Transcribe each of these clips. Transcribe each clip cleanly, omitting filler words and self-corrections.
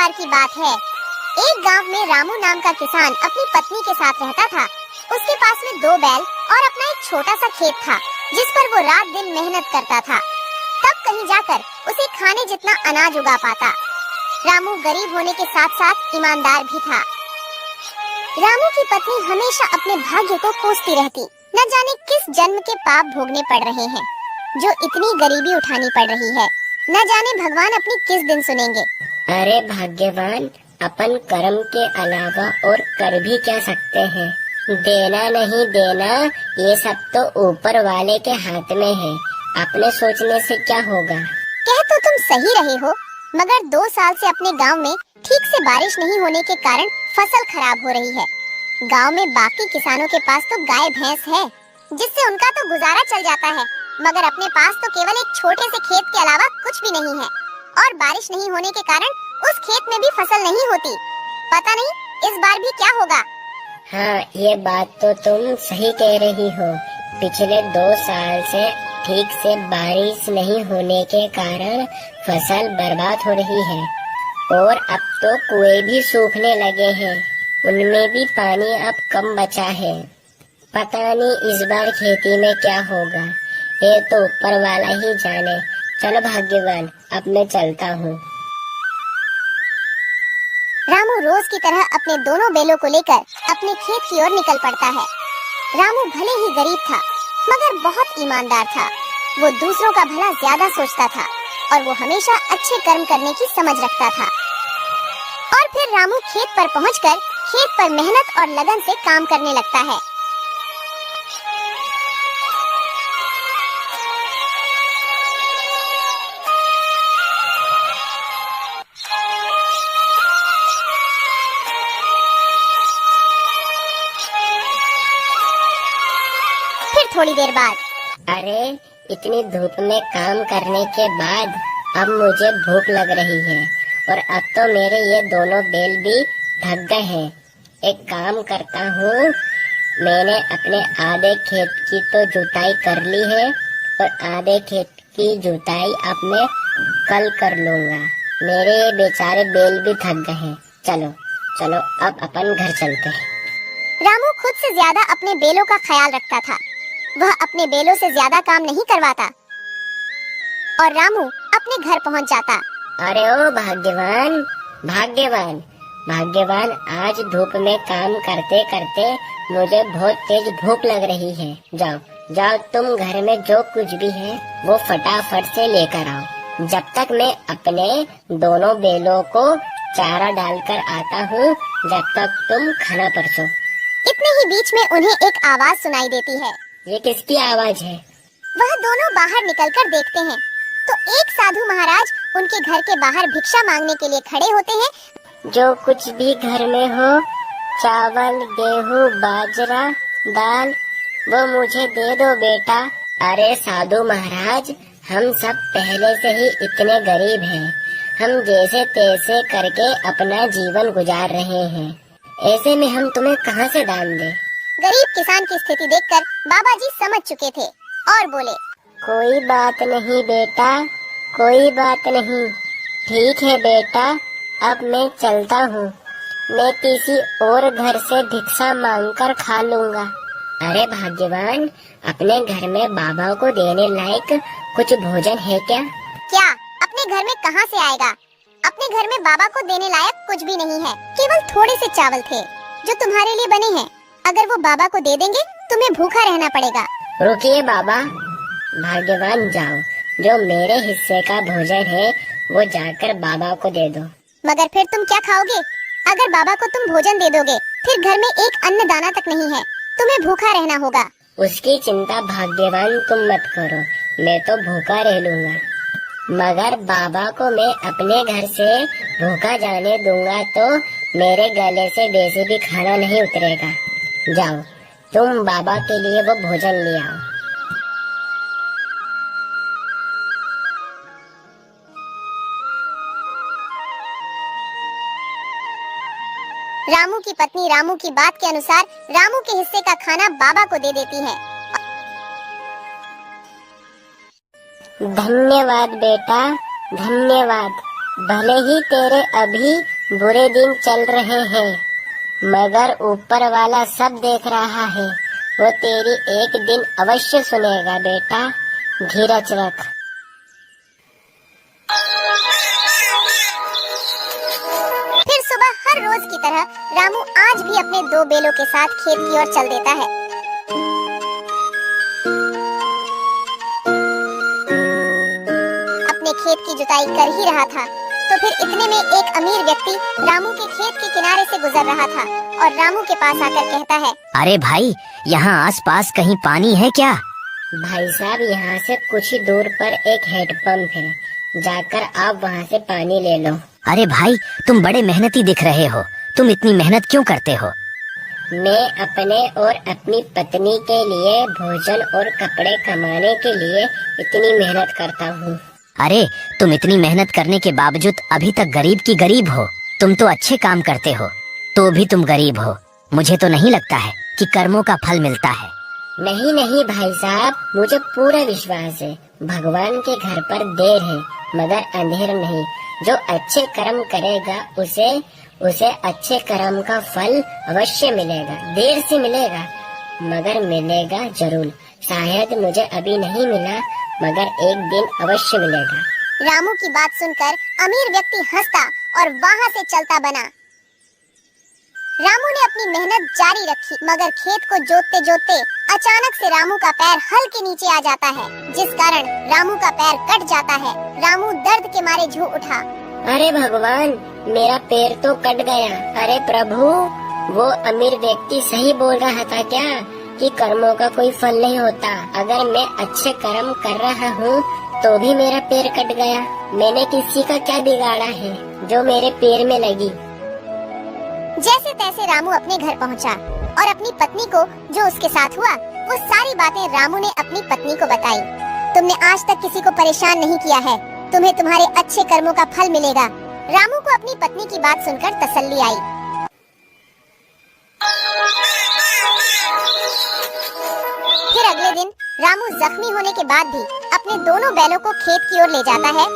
बार की बात है। एक गांव में रामू नाम का किसान अपनी पत्नी के साथ रहता था। उसके पास में 2 बैल और अपना एक छोटा सा खेत था, जिस पर वो रात दिन मेहनत करता था। तब कहीं जाकर उसे खाने जितना अनाज उगा पाता। रामू गरीब होने के साथ साथ ईमानदार भी था। रामू की पत्नी हमेशा अपने भाग्य को कोसती रहती। न जाने किस जन्म के पाप भोगने पड़ रहे हैं, जो इतनी गरीबी उठानी पड़ रही है। न जाने भगवान अपनी किस दिन सुनेंगे। अरे भाग्यवान, अपन कर्म के अलावा और कर भी क्या सकते हैं। देना नहीं देना ये सब तो ऊपर वाले के हाथ में है। अपने सोचने से क्या होगा। कह तो तुम सही रहे हो, मगर 2 साल से अपने गांव में ठीक से बारिश नहीं होने के कारण फसल खराब हो रही है। गांव में बाकी किसानों के पास तो गाय भैंस है, जिससे उनका तो गुजारा चल जाता है, मगर अपने पास तो केवल एक छोटे से खेत के अलावा कुछ भी नहीं है। और बारिश नहीं होने के कारण उस खेत में भी फसल नहीं होती। पता नहीं इस बार भी क्या होगा। हाँ, ये बात तो तुम सही कह रही हो। पिछले 2 साल से ठीक से बारिश नहीं होने के कारण फसल बर्बाद हो रही है और अब तो कुएं भी सूखने लगे हैं। उनमें भी पानी अब कम बचा है। पता नहीं इस बार खेती में क्या होगा, ये तो ऊपर वाला ही जाने। चलो भाग्यवान, अब मैं चलता हूँ। रामू रोज की तरह अपने दोनों बैलों को लेकर अपने खेत की ओर निकल पड़ता है। रामू भले ही गरीब था, मगर बहुत ईमानदार था। वो दूसरों का भला ज्यादा सोचता था और वो हमेशा अच्छे कर्म करने की समझ रखता था। और फिर रामू खेत पर पहुंचकर खेत पर मेहनत और लगन से काम करने लगता है। फिर थोड़ी देर बाद, अरे इतनी धूप में काम करने के बाद अब मुझे भूख लग रही है और अब तो मेरे ये दोनों बैल भी थक गए हैं। एक काम करता हूँ, मैंने अपने आधे खेत की तो जुताई कर ली है और आधे खेत की जुताई अब मैं कल कर लूँगा। मेरे ये बेचारे बैल भी थक गए हैं। चलो चलो अब अपन घर चलते हैं। रामू खुद से ज्यादा अपने बैलों का ख्याल रखता था। वह अपने बैलों से ज्यादा काम नहीं करवाता और रामू अपने घर पहुंच जाता। अरे ओ भाग्यवान, भाग्यवान, भाग्यवान, आज धूप में काम करते करते मुझे बहुत तेज भूख लग रही है। जाओ जाओ, तुम घर में जो कुछ भी है वो फटाफट से लेकर आओ। जब तक मैं अपने दोनों बैलों को चारा डालकर आता हूँ, जब तक तुम खाना परसो। इतने ही बीच में उन्हें एक आवाज सुनाई देती है। ये किसकी आवाज है? वह दोनों बाहर निकलकर देखते हैं तो एक साधु महाराज उनके घर के बाहर भिक्षा मांगने के लिए खड़े होते हैं। जो कुछ भी घर में हो, चावल, गेहूँ, बाजरा, दाल, वो मुझे दे दो बेटा। अरे साधु महाराज, हम सब पहले से ही इतने गरीब हैं। हम जैसे तैसे करके अपना जीवन गुजार रहे हैं। ऐसे में हम तुम्हें कहाँ से दान दें? गरीब किसान की स्थिति देखकर बाबा जी समझ चुके थे और बोले, कोई बात नहीं बेटा, कोई बात नहीं। ठीक है बेटा, अब मैं चलता हूँ। मैं किसी और घर से भिक्षा मांगकर खा लूँगा। अरे भाग्यवान, अपने घर में बाबा को देने लायक कुछ भोजन है क्या? क्या अपने घर में कहाँ से आएगा? अपने घर में बाबा को देने लायक कुछ भी नहीं है। केवल थोड़े से चावल थे जो तुम्हारे लिए बने हैं। अगर वो बाबा को दे देंगे, तुम्हें भूखा रहना पड़ेगा। रुकिए बाबा, भाग्यवान जाओ, जो मेरे हिस्से का भोजन है वो जाकर बाबा को दे दो। मगर फिर तुम क्या खाओगे? अगर बाबा को तुम भोजन दे दोगे, फिर घर में एक अन्न दाना तक नहीं है। तुम्हें भूखा रहना होगा। उसकी चिंता भाग्यवान तुम मत करो, मैं तो भूखा रह लूँगा। मगर बाबा को मैं अपने घर से भूखा जाने दूंगा तो मेरे गले से वैसे भी खाना नहीं उतरेगा। जाओ, तुम बाबा के लिए वो भोजन ले आओ। रामू की पत्नी रामू की बात के अनुसार रामू के हिस्से का खाना बाबा को दे देती है। धन्यवाद बेटा, धन्यवाद। भले ही तेरे अभी बुरे दिन चल रहे हैं, मगर ऊपर वाला सब देख रहा है। वो तेरी एक दिन अवश्य सुनेगा बेटा, धीरज रख। फिर सुबह हर रोज की तरह रामू आज भी अपने 2 बैलों के साथ खेत की ओर चल देता है। अपने खेत की जुताई कर ही रहा था तो फिर इतने में एक अमीर व्यक्ति रामू के खेत के किनारे से गुजर रहा था और रामू के पास आकर कहता है, अरे भाई, यहाँ आसपास कहीं पानी है क्या? भाई साहब, यहाँ से कुछ ही दूर पर एक हैंडपंप है, जाकर आप वहाँ से पानी ले लो। अरे भाई, तुम बड़े मेहनती दिख रहे हो, तुम इतनी मेहनत क्यों करते हो? मैं अपने और अपनी पत्नी के लिए भोजन और कपड़े कमाने के लिए इतनी मेहनत करता हूँ। अरे, तुम इतनी मेहनत करने के बावजूद अभी तक गरीब की गरीब हो। तुम तो अच्छे काम करते हो, तो भी तुम गरीब हो। मुझे तो नहीं लगता है कि कर्मों का फल मिलता है। नहीं नहीं भाई साहब, मुझे पूरा विश्वास है। भगवान के घर पर देर है मगर अंधेर नहीं। जो अच्छे कर्म करेगा उसे अच्छे कर्म का फल अवश्य मिलेगा। देर से मिलेगा मगर मिलेगा जरूर। शायद मुझे अभी नहीं मिला मगर एक दिन अवश्य मिलेगा। रामू की बात सुनकर अमीर व्यक्ति हंसता और वहाँ से चलता बना। रामू ने अपनी मेहनत जारी रखी मगर खेत को जोतते जोतते अचानक से रामू का पैर हल के नीचे आ जाता है, जिस कारण रामू का पैर कट जाता है। रामू दर्द के मारे झूम उठा। अरे भगवान, मेरा पैर तो कट गया। अरे प्रभु, वो अमीर व्यक्ति सही बोल रहा था क्या कि कर्मों का कोई फल नहीं होता? अगर मैं अच्छे कर्म कर रहा हूँ तो भी मेरा पैर कट गया। मैंने किसी का क्या बिगाड़ा है जो मेरे पैर में लगी? जैसे तैसे रामू अपने घर पहुंचा और अपनी पत्नी को जो उसके साथ हुआ वो सारी बातें रामू ने अपनी पत्नी को बताई। तुमने आज तक किसी को परेशान नहीं किया है, तुम्हें तुम्हारे अच्छे कर्मों का फल मिलेगा। रामू को अपनी पत्नी की बात सुनकर तसल्ली आई। फिर अगले दिन रामू जख्मी होने के बाद भी अपने दोनों बैलों को खेत की ओर ले जाता है।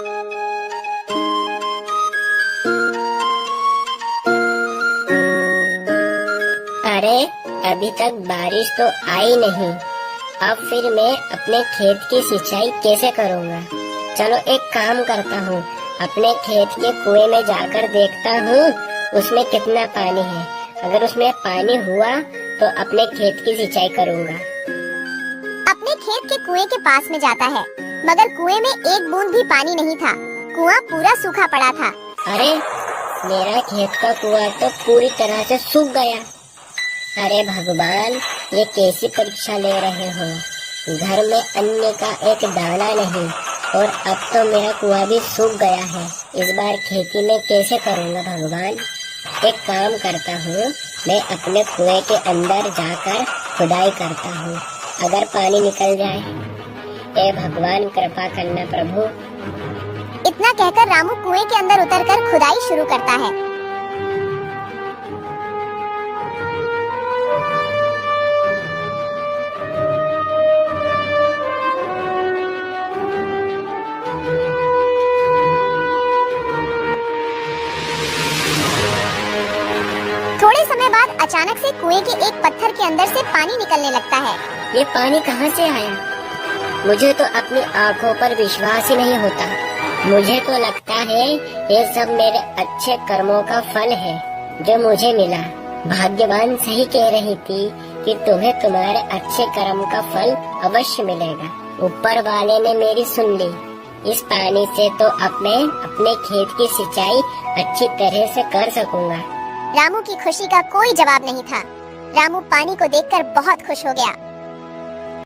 अरे अभी तक बारिश तो आई नहीं, अब फिर मैं अपने खेत की सिंचाई कैसे करूँगा? चलो एक काम करता हूँ, अपने खेत के कुएं में जाकर देखता हूँ उसमें कितना पानी है। अगर उसमें पानी हुआ तो अपने खेत की सिंचाई करूँगा। अपने खेत के कुएं के पास में जाता है मगर कुएं में एक बूंद भी पानी नहीं था। कुआं पूरा सूखा पड़ा था। अरे मेरा खेत का कुआं तो पूरी तरह से सूख गया। अरे भगवान, ये कैसी परीक्षा ले रहे हो? घर में अन्न का एक दाना नहीं और अब तो मेरा कुआं भी सूख गया है। इस बार खेती में कैसे करूँगा भगवान? एक काम करता हूँ, मैं अपने कुएं के अंदर जाकर खुदाई करता हूँ। अगर पानी निकल जाए, ए भगवान कृपा करना प्रभु। इतना कहकर रामू कुएं के अंदर उतरकर खुदाई शुरू करता है। थोड़े समय बाद अचानक से कुएं के एक पत्थर के अंदर से पानी निकलने लगता है। ये पानी कहाँ से आया? मुझे तो अपनी आँखों पर विश्वास ही नहीं होता। मुझे तो लगता है ये सब मेरे अच्छे कर्मों का फल है जो मुझे मिला। भाग्यवान सही कह रही थी कि तुम्हें तुम्हारे अच्छे कर्म का फल अवश्य मिलेगा। ऊपर वाले ने मेरी सुन ली। इस पानी से तो अब मैं अपने खेत की सिंचाई अच्छी तरह से कर सकूंगा। रामू की खुशी का कोई जवाब नहीं था। रामू पानी को देखकर बहुत खुश हो गया।